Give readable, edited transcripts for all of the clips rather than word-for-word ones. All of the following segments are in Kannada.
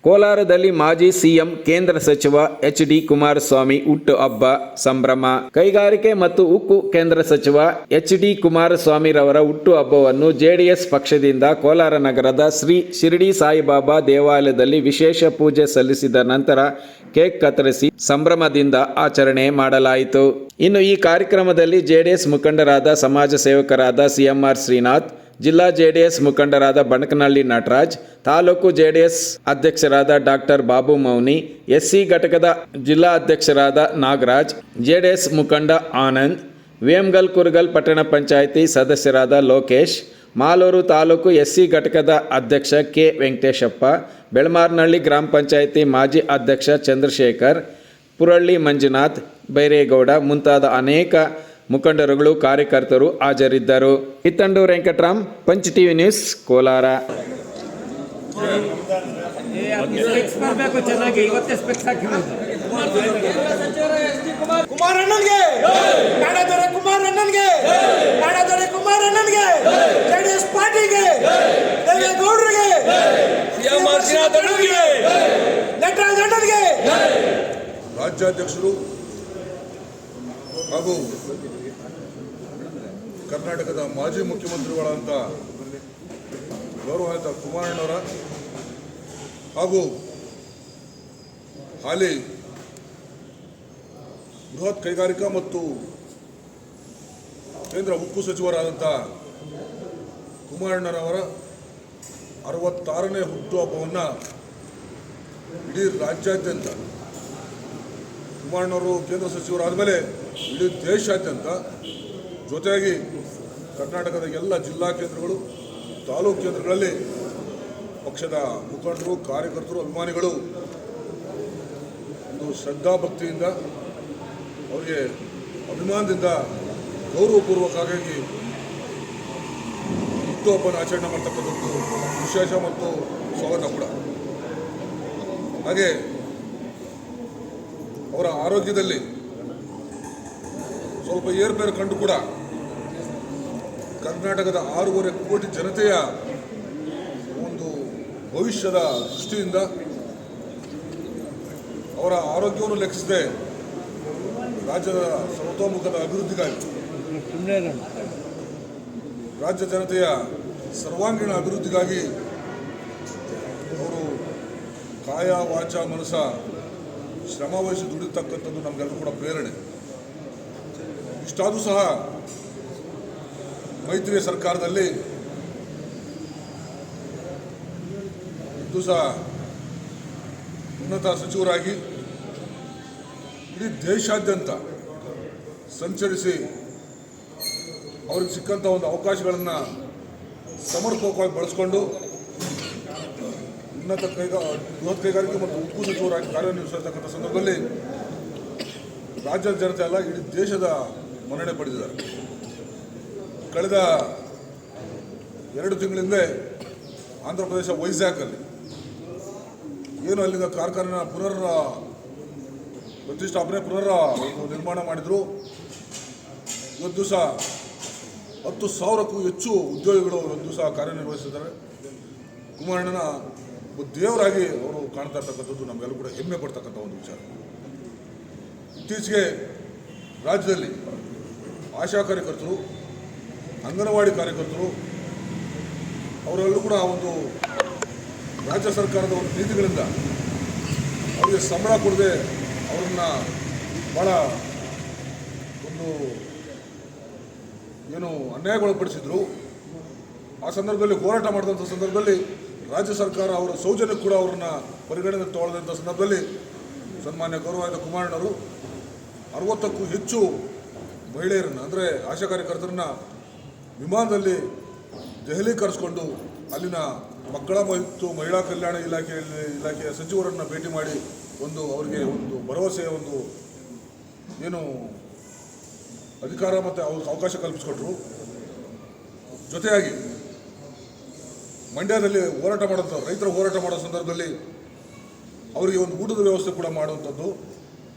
ಕೋಲಾರದಲ್ಲಿ ಮಾಜಿ ಸಿಎಂ ಕೇಂದ್ರ ಸಚಿವ ಎಚ್.ಡಿ. ಕುಮಾರಸ್ವಾಮಿ ಹುಟ್ಟು ಹಬ್ಬ ಸಂಭ್ರಮ. ಕೈಗಾರಿಕೆ ಮತ್ತು ಉಕ್ಕು ಕೇಂದ್ರ ಸಚಿವ ಎಚ್.ಡಿ. ಕುಮಾರಸ್ವಾಮಿರವರ ಹುಟ್ಟು ಹಬ್ಬವನ್ನು ಜೆಡಿಎಸ್ ಪಕ್ಷದಿಂದ ಕೋಲಾರ ನಗರದ ಶ್ರೀ ಶಿರಡಿ ಸಾಯಿಬಾಬಾ ದೇವಾಲಯದಲ್ಲಿ ವಿಶೇಷ ಪೂಜೆ ಸಲ್ಲಿಸಿದ ನಂತರ ಕೇಕ್ ಕತ್ತರಿಸಿ ಸಂಭ್ರಮದಿಂದ ಆಚರಣೆ ಮಾಡಲಾಯಿತು. ಇನ್ನು ಈ ಕಾರ್ಯಕ್ರಮದಲ್ಲಿ ಜೆಡಿಎಸ್ ಮುಖಂಡರಾದ ಸಮಾಜ ಸೇವಕರಾದ ಸಿಎಂಆರ್ ಶ್ರೀನಾಥ್, ಜಿಲ್ಲಾ ಜೆಡಿಎಸ್ ಮುಖಂಡರಾದ ಬಣಕನಹಳ್ಳಿ ನಟರಾಜ್, ತಾಲೂಕು ಜೆಡಿಎಸ್ ಅಧ್ಯಕ್ಷರಾದ ಡಾಕ್ಟರ್ ಬಾಬು ಮೌನಿ, ಎಸ್ಸಿ ಘಟಕದ ಜಿಲ್ಲಾ ಅಧ್ಯಕ್ಷರಾದ ನಾಗರಾಜ್, ಜೆಡಿಎಸ್ ಮುಖಂಡ ಆನಂದ್, ವೇಮಗಲ್ ಕುರುಗಲ್ ಪಟ್ಟಣ ಪಂಚಾಯಿತಿ ಸದಸ್ಯರಾದ ಲೋಕೇಶ್, ಮಾಲೂರು ತಾಲೂಕು ಎಸ್ಸಿ ಘಟಕದ ಅಧ್ಯಕ್ಷ ಕೆ ವೆಂಕಟೇಶಪ್ಪ, ಬೆಳಮಾರನಹಳ್ಳಿ ಗ್ರಾಮ ಪಂಚಾಯಿತಿ ಮಾಜಿ ಅಧ್ಯಕ್ಷ ಚಂದ್ರಶೇಖರ್, ಪುರಳ್ಳಿ ಮಂಜುನಾಥ್, ಬೈರೇಗೌಡ ಮುಂತಾದ ಅನೇಕ ಮುಖಂಡರುಗಳು ಕಾರ್ಯಕರ್ತರು ಹಾಜರಿದ್ದರು. Ittandur Venkataram, punch TV news, Kolar. ರಾಜ್ಯಾಧ್ಯಕ್ಷರು ಹಾಗೂ ಕರ್ನಾಟಕದ ಮಾಜಿ ಮುಖ್ಯಮಂತ್ರಿಗಳಾದಂಥ ಗೌರವಾನ್ವಿತ ಕುಮಾರಣ್ಣವರ ಹಾಗೂ ಹಾಲಿ ಬೃಹತ್ ಕೈಗಾರಿಕಾ ಮತ್ತು ಕೇಂದ್ರ ಉಕ್ಕು ಸಚಿವರಾದಂಥ ಕುಮಾರಣ್ಣನವರ 66ನೇ ಹುಟ್ಟುಹಬ್ಬವನ್ನು ಇಡೀ ರಾಜ್ಯಾದ್ಯಂತ, ಕುಮಾರಣ್ಣವರು ಕೇಂದ್ರ ಸಚಿವರಾದ ಮೇಲೆ ಇಡೀ ದೇಶಾದ್ಯಂತ, ಜೊತೆಯಾಗಿ ಕರ್ನಾಟಕದ ಎಲ್ಲ ಜಿಲ್ಲಾ ಕೇಂದ್ರಗಳು, ತಾಲೂಕು ಕೇಂದ್ರಗಳಲ್ಲಿ ಪಕ್ಷದ ಮುಖಂಡರು, ಕಾರ್ಯಕರ್ತರು, ಅಭಿಮಾನಿಗಳು ಒಂದು ಶ್ರದ್ಧಾಭಕ್ತಿಯಿಂದ, ಅವರಿಗೆ ಅಭಿಮಾನದಿಂದ ಗೌರವಪೂರ್ವಕವಾಗಿ ಹುಟ್ಟುಹಬ್ಬನ ಆಚರಣೆ ಮಾಡ್ತಕ್ಕಂಥದ್ದು ವಿಶೇಷ ಮತ್ತು ಸ್ವಾಗತ ಕೂಡ. ಹಾಗೆ ಅವರ ಆರೋಗ್ಯದಲ್ಲಿ ಸ್ವಲ್ಪ ಏರ್ಪೇರು ಕಂಡು ಕೂಡ ಕರ್ನಾಟಕದ 6.5 ಕೋಟಿ ಜನತೆಯ ಒಂದು ಭವಿಷ್ಯದ ದೃಷ್ಟಿಯಿಂದ ಅವರ ಆರೋಗ್ಯವನ್ನು ಲೆಕ್ಕಿಸದೆ ರಾಜ್ಯದ ಸರ್ವತೋಮುಖದ ಅಭಿವೃದ್ಧಿಗಾಗಿ, ರಾಜ್ಯ ಜನತೆಯ ಸರ್ವಾಂಗೀಣ ಅಭಿವೃದ್ಧಿಗಾಗಿ ಅವರು ಕಾಯ ವಾಚ ಮನಸ ಶ್ರಮವಹಿಸಿ ದುಡಿತಕ್ಕಂಥದ್ದು ನಮಗೆಲ್ಲರೂ ಕೂಡ ಪ್ರೇರಣೆ. ಇಷ್ಟಾದರೂ ಸಹ ಮೈತ್ರಿಯ ಸರ್ಕಾರದಲ್ಲಿ ಸಹ ಉನ್ನತ ಸಚಿವರಾಗಿ ಇಡೀ ದೇಶಾದ್ಯಂತ ಸಂಚರಿಸಿ ಅವ್ರಿಗೆ ಸಿಕ್ಕಂಥ ಒಂದು ಅವಕಾಶಗಳನ್ನು ಸಮರ್ಪಕವಾಗಿ ಬಳಸಿಕೊಂಡು ಬೃಹತ್ ಕೈಗಾರಿಕೆ ಮತ್ತು ಉಕ್ಕು ಸಚಿವರಾಗಿ ಕಾರ್ಯನಿರ್ವಹಿಸತಕ್ಕಂಥ ಸಂದರ್ಭದಲ್ಲಿ ರಾಜ್ಯದ ಜನತೆ ಅಲ್ಲ, ಇಡೀ ದೇಶದ ಮನ್ನಣೆ ಪಡೆದಿದ್ದಾರೆ. ಕಳೆದ 2 ತಿಂಗಳಿಂದ ಆಂಧ್ರ ಪ್ರದೇಶ ವೈಜಾಗ್ನಲ್ಲಿ ಏನು ಅಲ್ಲಿನ ಕಾರ್ಖಾನೆ ಪ್ರತಿಷ್ಠಾಪನೆ ನಿರ್ಮಾಣ ಮಾಡಿದರು. ಇವತ್ತು ದಿವಸ 10,000ಕ್ಕೂ ಹೆಚ್ಚು ಉದ್ಯೋಗಿಗಳು ಒಂದು ದಿವಸ ಕಾರ್ಯನಿರ್ವಹಿಸಿದ್ದಾರೆ. ಕುಮಾರಣ್ಣನ ದೇವರಾಗಿ ಅವರು ಕಾಣ್ತಾ ಇರ್ತಕ್ಕಂಥದ್ದು ನಮಗೆಲ್ಲರೂ ಕೂಡ ಹೆಮ್ಮೆ ಪಡ್ತಕ್ಕಂಥ ಒಂದು ವಿಚಾರ. ಇತ್ತೀಚೆಗೆ ರಾಜ್ಯದಲ್ಲಿ ಆಶಾ ಕಾರ್ಯಕರ್ತರು, ಅಂಗನವಾಡಿ ಕಾರ್ಯಕರ್ತರು ಅವರೆಲ್ಲೂ ಕೂಡ ಒಂದು ರಾಜ್ಯ ಸರ್ಕಾರದ ಒಂದು ನೀತಿಗಳಿಂದ ಅವರಿಗೆ ಸಂಬಳ ಕೊಡದೆ ಅವರನ್ನು ಭಾಳ ಒಂದು ಏನು ಅನ್ಯಾಯಗೊಳಪಡಿಸಿದ್ರು. ಆ ಸಂದರ್ಭದಲ್ಲಿ ಹೋರಾಟ ಮಾಡಿದಂಥ ಸಂದರ್ಭದಲ್ಲಿ ರಾಜ್ಯ ಸರ್ಕಾರ ಅವರ ಸೌಜನ್ಯಕ್ಕೆ ಕೂಡ ಅವರನ್ನು ಪರಿಗಣನೆ ತಗೊಳ್ಳದಂಥ ಸಂದರ್ಭದಲ್ಲಿ ಸನ್ಮಾನ್ಯ ಗೌರವಾನ್ವಿತ ಕುಮಾರಣ್ಣವರು 60ಕ್ಕೂ ಹೆಚ್ಚು ಮಹಿಳೆಯರನ್ನು, ಅಂದರೆ ಆಶಾ ಕಾರ್ಯಕರ್ತರನ್ನ ವಿಮಾನದಲ್ಲಿ ದೆಹಲಿ ಕರೆಸ್ಕೊಂಡು ಅಲ್ಲಿನ ಮಕ್ಕಳ ಮತ್ತು ಮಹಿಳಾ ಕಲ್ಯಾಣ ಇಲಾಖೆಯ ಸಚಿವರನ್ನು ಭೇಟಿ ಮಾಡಿ ಒಂದು ಅವರಿಗೆ ಒಂದು ಭರವಸೆಯ ಒಂದು ಏನು ಅಧಿಕಾರ ಮತ್ತು ಅವಕಾಶ ಕಲ್ಪಿಸಿಕೊಟ್ರು. ಜೊತೆಯಾಗಿ ಮಂಡ್ಯದಲ್ಲಿ ಹೋರಾಟ ಮಾಡೋಂಥ ರೈತರ ಹೋರಾಟ ಮಾಡೋ ಸಂದರ್ಭದಲ್ಲಿ ಅವರಿಗೆ ಒಂದು ಊಟದ ವ್ಯವಸ್ಥೆ ಕೂಡ ಮಾಡುವಂಥದ್ದು.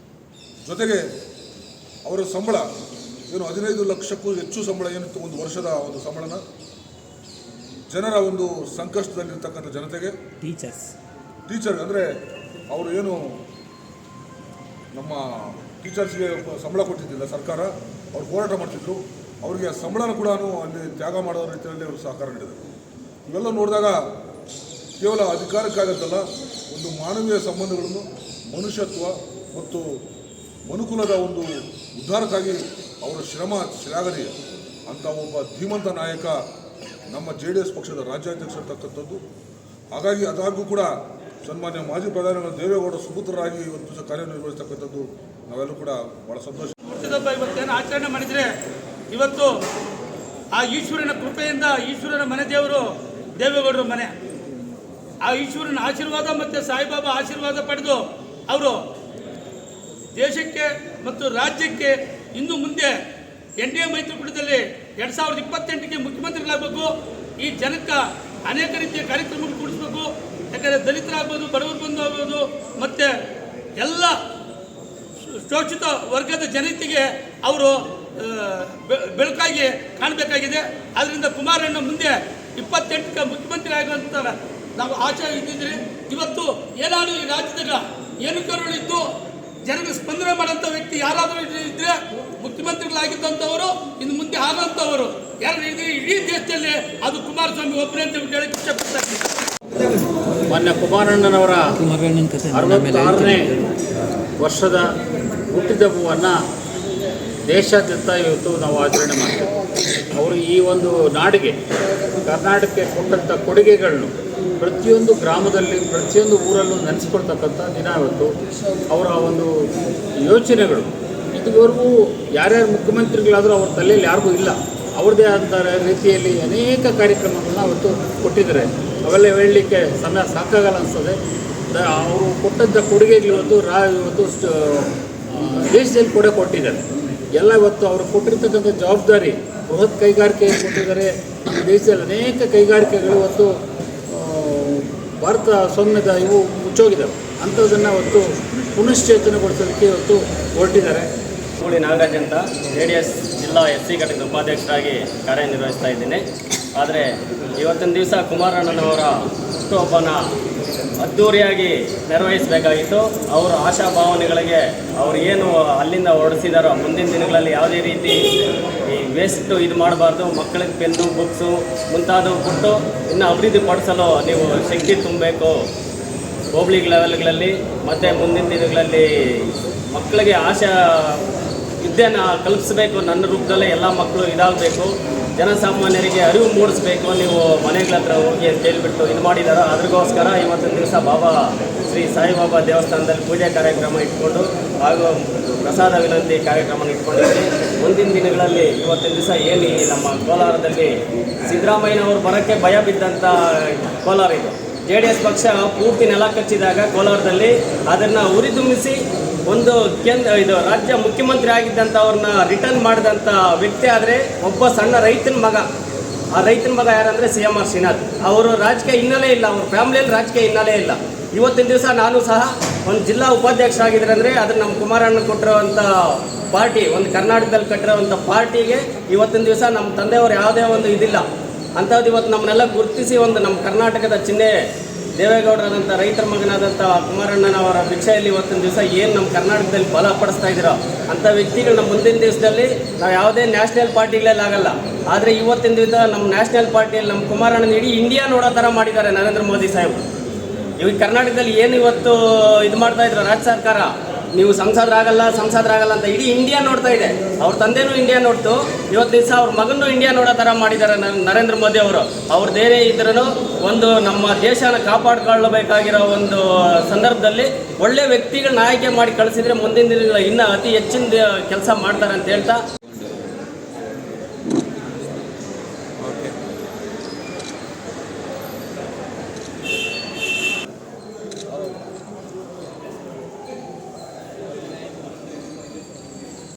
ಜೊತೆಗೆ ಅವರ ಸಂಬಳ ಏನು 15 ಲಕ್ಷಕ್ಕೂ ಹೆಚ್ಚು ಸಂಬಳ ಏನಿತ್ತು, ಒಂದು ವರ್ಷದ ಒಂದು ಸಂಬಳನ ಜನರ ಒಂದು ಸಂಕಷ್ಟದಲ್ಲಿರ್ತಕ್ಕಂಥ ಜನತೆಗೆ ಟೀಚರ್ ಅಂದರೆ ಅವರು ಏನು ನಮ್ಮ ಟೀಚರ್ಸ್ಗೆ ಸಂಬಳ ಕೊಟ್ಟಿದ್ದಿಲ್ಲ ಸರ್ಕಾರ, ಅವ್ರು ಹೋರಾಟ ಮಾಡ್ತಿದ್ರು. ಅವರಿಗೆ ಸಂಬಳನ ಕೂಡ ಅಲ್ಲಿ ತ್ಯಾಗ ಮಾಡೋ ರೀತಿಯಲ್ಲಿ ಅವರು ಸಹಕಾರ ನೀಡಿದರು. ಇವೆಲ್ಲ ನೋಡಿದಾಗ ಕೇವಲ ಅಧಿಕಾರಕ್ಕಾಗತ್ತಲ್ಲ, ಒಂದು ಮಾನವೀಯ ಸಂಬಂಧಗಳನ್ನು, ಮನುಷ್ಯತ್ವ ಮತ್ತು ಮನುಕುಲದ ಒಂದು ಉದ್ಧಾರಕ್ಕಾಗಿ ಅವರ ಶ್ಲಾಘನೀಯ ಅಂತ ಒಬ್ಬ ಧೀಮಂತ ನಾಯಕ ನಮ್ಮ JDS ಪಕ್ಷದ ರಾಜ್ಯಾಧ್ಯಕ್ಷರ್ತಕ್ಕಂಥದ್ದು. ಹಾಗಾಗಿ ಅದಾಗೂ ಕೂಡ ಸನ್ಮಾನ್ಯ ಮಾಜಿ ಪ್ರಧಾನಿಗಳು ದೇವೇಗೌಡ ಸುಪುತ್ರರಾಗಿ ಇವತ್ತು ದಿವಸ ಕಾರ್ಯನಿರ್ವಹಿಸ್ತಕ್ಕಂಥದ್ದು ನಾವೆಲ್ಲರೂ ಕೂಡ ಭಾಳ ಸಂತೋಷ. ಇವತ್ತೇನು ಆಚರಣೆ ಮಾಡಿದರೆ ಇವತ್ತು ಆ ಈಶ್ವರನ ಕೃಪೆಯಿಂದ ಈಶ್ವರನ ಮನೆ ದೇವರು ದೇವೇಗೌಡರ ಮನೆ. ಆ ಈಶ್ವರನ ಆಶೀರ್ವಾದ ಮತ್ತು ಸಾಯಿಬಾಬಾ ಆಶೀರ್ವಾದ ಪಡೆದು ಅವರು ದೇಶಕ್ಕೆ ಮತ್ತು ರಾಜ್ಯಕ್ಕೆ ಇನ್ನು ಮುಂದೆ NDA ಮೈತ್ರಿಕೂಟದಲ್ಲಿ 2028ಕ್ಕೆ ಮುಖ್ಯಮಂತ್ರಿಗಳಾಗಬೇಕು. ಈ ಜನಕ್ಕೆ ಅನೇಕ ರೀತಿಯ ಕಾರ್ಯಕ್ರಮಗಳು ಕೊಡಿಸ್ಬೇಕು. ಯಾಕಂದರೆ ದಲಿತರಾಗ್ಬೋದು, ಬಡವರು ಬಂಧು ಆಗ್ಬೋದು, ಮತ್ತು ಎಲ್ಲ ಶೋಷಿತ ವರ್ಗದ ಜನತೆಗೆ ಅವರು ಬೆಳಕಾಗಿ ಕಾಣಬೇಕಾಗಿದೆ. ಆದ್ದರಿಂದ ಕುಮಾರಣ್ಣ ಮುಂದೆ 28ಕ್ಕೆ ಮುಖ್ಯಮಂತ್ರಿ ಆಗುವಂತ ನಾವು ಆಶೆ ಇದ್ದಿದ್ರಿ. ಇವತ್ತು ಏನಾದರೂ ಈ ರಾಜ್ಯದಾಗ ಏನು ಕರುಳಿದ್ದು ಜನರಿಗೆ ಸ್ಪಂದನೆ ಮಾಡೋಂಥ ವ್ಯಕ್ತಿ ಯಾರಾದರೂ ಇದ್ದರೆ ಮುಖ್ಯಮಂತ್ರಿಗಳಾಗಿದ್ದಂಥವರು ಇನ್ನು ಮುಂದೆ ಆಗೋಂಥವರು ಯಾರು ಇಡೀ ದೇಶದಲ್ಲಿ ಅದು ಕುಮಾರಸ್ವಾಮಿ ಒಬ್ಬರೇ ಅಂತ ಹೇಳಕ್ಕೆ ಇಷ್ಟಪಡ್ತಾರೆ. ಮಾನ್ಯ ಕುಮಾರಣ್ಣನವರ 66ನೇ ವರ್ಷದ ಹುಟ್ಟಿದಬ್ಬವನ್ನು ದೇಶಾದ್ಯಂತ ಇವತ್ತು ನಾವು ಆಚರಣೆ ಮಾಡ್ತೇವೆ. ಅವರು ಈ ಒಂದು ನಾಡಿಗೆ, ಕರ್ನಾಟಕಕ್ಕೆ ಕೊಟ್ಟಂಥ ಕೊಡುಗೆಗಳನ್ನು ಪ್ರತಿಯೊಂದು ಗ್ರಾಮದಲ್ಲಿ, ಪ್ರತಿಯೊಂದು ಊರಲ್ಲೂ ನೆನೆಸ್ಕೊಳ್ತಕ್ಕಂಥ ದಿನ ಇವತ್ತು. ಅವರ ಒಂದು ಯೋಚನೆಗಳು ಇದುವರೆಗೂ ಯಾರ್ಯಾರು ಮುಖ್ಯಮಂತ್ರಿಗಳಾದರೂ ಅವ್ರ ತಲೆಯಲ್ಲಿ ಯಾರಿಗೂ ಇಲ್ಲ. ಅವ್ರದ್ದೇ ಆದ ರೀತಿಯಲ್ಲಿ ಅನೇಕ ಕಾರ್ಯಕ್ರಮಗಳನ್ನ ಅವತ್ತು ಕೊಟ್ಟಿದ್ದಾರೆ. ಅವೆಲ್ಲ ಹೇಳಲಿಕ್ಕೆ ಸಮಯ ಸಾಕಾಗಲ್ಲ ಅನಿಸ್ತದೆ. ಅವರು ಕೊಟ್ಟಂಥ ಕೊಡುಗೆಗಳು ಇವತ್ತು ದೇಶದಲ್ಲಿ ಕೂಡ ಕೊಟ್ಟಿದ್ದಾರೆ. ಎಲ್ಲ ಇವತ್ತು ಅವರು ಕೊಟ್ಟಿರ್ತಕ್ಕಂಥ ಜವಾಬ್ದಾರಿ ಬೃಹತ್ ಕೈಗಾರಿಕೆ ಕೊಟ್ಟಿದ್ದಾರೆ. ನಮ್ಮ ದೇಶದಲ್ಲಿ ಅನೇಕ ಕೈಗಾರಿಕೆಗಳು ಇವತ್ತು ಭಾರತ ಸ್ವಾಮ್ಯದ ಇವು ಮುಚ್ಚೋಗಿದ್ದಾವೆ. ಅಂಥದ್ದನ್ನು ಇವತ್ತು ಪುನಶ್ಚೇತನಗೊಳಿಸೋದಕ್ಕೆ ಇವತ್ತು ಹೊರಟಿದ್ದಾರೆ. ಕೂಳಿ ನಾಗರಾಜ್ ಅಂತ JDS ಜಿಲ್ಲಾ SC ಘಟಕದ ಉಪಾಧ್ಯಕ್ಷರಾಗಿ ಕಾರ್ಯನಿರ್ವಹಿಸ್ತಾ ಇದ್ದೀನಿ. ಆದರೆ ಇವತ್ತಿನ ದಿವಸ ಕುಮಾರಣ್ಣನವರ ಹುಟ್ಟುಹಬ್ಬನ ಅದ್ಧೂರಿಯಾಗಿ ನಿರ್ವಹಿಸಬೇಕಾಗಿತ್ತು. ಅವರ ಆಶಾಭಾವನೆಗಳಿಗೆ ಅವರು ಏನು ಅಲ್ಲಿಂದ ಹೊರಡಿಸಿದಾರೋ ಮುಂದಿನ ದಿನಗಳಲ್ಲಿ ಯಾವುದೇ ರೀತಿ ಈ ವೇಸ್ಟು ಇದು ಮಾಡಬಾರ್ದು, ಮಕ್ಕಳಿಗೆ ಪೆನ್ನು, ಬುಕ್ಸು ಮುಂತಾದವು ಕೊಟ್ಟು ಇನ್ನು ಅಭಿವೃದ್ಧಿ ಪಡಿಸಲು ನೀವು ಶಕ್ತಿ ತುಂಬಬೇಕು ಹೋಬಳಿ ಲೆವೆಲ್ಗಳಲ್ಲಿ. ಮತ್ತು ಮುಂದಿನ ದಿನಗಳಲ್ಲಿ ಮಕ್ಕಳಿಗೆ ವಿದ್ಯೆನ ಕಲ್ಪಿಸಬೇಕು. ನನ್ನ ರೂಪದಲ್ಲೇ ಎಲ್ಲ ಮಕ್ಕಳು ಇದಾಗಬೇಕು, ಜನಸಾಮಾನ್ಯರಿಗೆ ಅರಿವು ಮೂಡಿಸ್ಬೇಕು, ನೀವು ಮನೆಗಳ ಹತ್ರ ಹೋಗಿ ಅಂತ ಹೇಳ್ಬಿಟ್ಟು ಇದು ಮಾಡಿದಾರೋ ಅದ್ರಿಗೋಸ್ಕರ ಇವತ್ತಿನ ದಿವಸ ಶ್ರೀ ಸಾಯಿಬಾಬಾ ದೇವಸ್ಥಾನದಲ್ಲಿ ಪೂಜೆ ಕಾರ್ಯಕ್ರಮ ಇಟ್ಕೊಂಡು ಹಾಗೂ ಪ್ರಸಾದ ವಿನಂತಿ ಕಾರ್ಯಕ್ರಮ ಇಟ್ಕೊಂಡಿದ್ದೀವಿ. ಮುಂದಿನ ದಿನಗಳಲ್ಲಿ ಇವತ್ತಿನ ದಿವಸ ಏನು ನಮ್ಮ ಕೋಲಾರದಲ್ಲಿ ಸಿದ್ದರಾಮಯ್ಯನವರು ಬರೋಕ್ಕೆ ಭಯ ಬಿದ್ದಂಥ ಕೋಲಾರ ಇದು. JDS ಪಕ್ಷ ಪೂರ್ತಿ ನೆಲ ಕಚ್ಚಿದಾಗ ಕೋಲಾರದಲ್ಲಿ ಅದನ್ನು ಉರಿದುಂಬಿಸಿ ಒಂದು ಇದು ರಾಜ್ಯ ಮುಖ್ಯಮಂತ್ರಿ ಆಗಿದ್ದಂಥವ್ರನ್ನ ರಿಟರ್ನ್ ಮಾಡಿದಂಥ ವ್ಯಕ್ತಿ ಆದರೆ ಒಬ್ಬ ಸಣ್ಣ ರೈತನ ಮಗ. ಆ ರೈತನ ಮಗ ಯಾರಂದರೆ CMR ಶ್ರೀನಾಥ್. ಅವರು ರಾಜಕೀಯ ಹಿನ್ನೆಲೆ ಇಲ್ಲ, ಅವ್ರ ಫ್ಯಾಮಿಲಿಯಲ್ಲಿ ರಾಜಕೀಯ ಹಿನ್ನೆಲೆ ಇಲ್ಲ. ಇವತ್ತಿನ ದಿವಸ ನಾನು ಸಹ ಒಂದು ಜಿಲ್ಲಾ ಉಪಾಧ್ಯಕ್ಷರಾಗಿದ್ದಾರೆ ಅಂದರೆ ಅದು ನಮ್ಮ ಕುಮಾರಣ್ಣ ಕೊಟ್ಟಿರೋವಂಥ ಪಾರ್ಟಿ, ಒಂದು ಕರ್ನಾಟಕದಲ್ಲಿ ಕಟ್ಟಿರೋವಂಥ ಪಾರ್ಟಿಗೆ ಇವತ್ತಿನ ದಿವಸ ನಮ್ಮ ತಂದೆಯವರು ಯಾವುದೇ ಒಂದು ಇದಿಲ್ಲ. ಅಂಥದ್ದು ಇವತ್ತು ನಮ್ಮನ್ನೆಲ್ಲ ಗುರುತಿಸಿ ಒಂದು ನಮ್ಮ ಕರ್ನಾಟಕದ ಚಿಹ್ನೆ ದೇವೇಗೌಡರಾದಂಥ ರೈತರ ಮಗನಾದಂಥ ಕುಮಾರಣ್ಣನವರ ಭಿಕ್ಷೆಯಲ್ಲಿ ಇವತ್ತಿನ ದಿವಸ ಏನು ನಮ್ಮ ಕರ್ನಾಟಕದಲ್ಲಿ ಬಲಪಡಿಸ್ತಾ ಇದ್ದೀರೋ ಅಂಥ ವ್ಯಕ್ತಿಗಳು ನಮ್ಮ ಮುಂದಿನ ದಿವಸದಲ್ಲಿ ನಾವು ಯಾವುದೇ ನ್ಯಾಷನಲ್ ಪಾರ್ಟಿಗಳಲ್ಲಿ ಆಗಲ್ಲ. ಆದರೆ ಇವತ್ತಿನ ದಿವಸ ನಮ್ಮ ನ್ಯಾಷನಲ್ ಪಾರ್ಟಿಯಲ್ಲಿ ನಮ್ಮ ಕುಮಾರಣ್ಣನ ಇಡೀ ಇಂಡಿಯಾ ನೋಡೋ ಥರ ಮಾಡಿದ್ದಾರೆ ನರೇಂದ್ರ ಮೋದಿ ಸಾಹೇಬರು. ಇವಾಗ ಕರ್ನಾಟಕದಲ್ಲಿ ಏನು ಇವತ್ತು ಇದು ಮಾಡ್ತಾ ಇದ್ರು ರಾಜ್ಯ ಸರ್ಕಾರ, ನೀವು ಸಂಸದರಾಗಲ್ಲ ಅಂತ ಇಡೀ ಇಂಡಿಯಾ ನೋಡ್ತಾ ಇದೆ. ಅವ್ರ ತಂದೆನೂ ಇಂಡಿಯಾ ನೋಡ್ತು, ಇವತ್ತು ದಿವಸ ಅವ್ರ ಮಗನೂ ಇಂಡಿಯಾ ನೋಡೋ ಥರ ಮಾಡಿದ್ದಾರೆ ನರೇಂದ್ರ ಮೋದಿ ಅವರು. ಅವ್ರದ್ದೇನೇ ಇದ್ರೂ ಒಂದು ನಮ್ಮ ದೇಶನ ಕಾಪಾಡ್ಕೊಳ್ಳಬೇಕಾಗಿರೋ ಒಂದು ಸಂದರ್ಭದಲ್ಲಿ ಒಳ್ಳೆ ವ್ಯಕ್ತಿಗಳನ್ನ ಆಯ್ಕೆ ಮಾಡಿ ಕಳಿಸಿದ್ರೆ ಮುಂದಿನ ದಿನಗಳ ಇನ್ನೂ ಅತಿ ಹೆಚ್ಚಿನ ಕೆಲಸ ಮಾಡ್ತಾರೆ ಅಂತ ಹೇಳ್ತಾ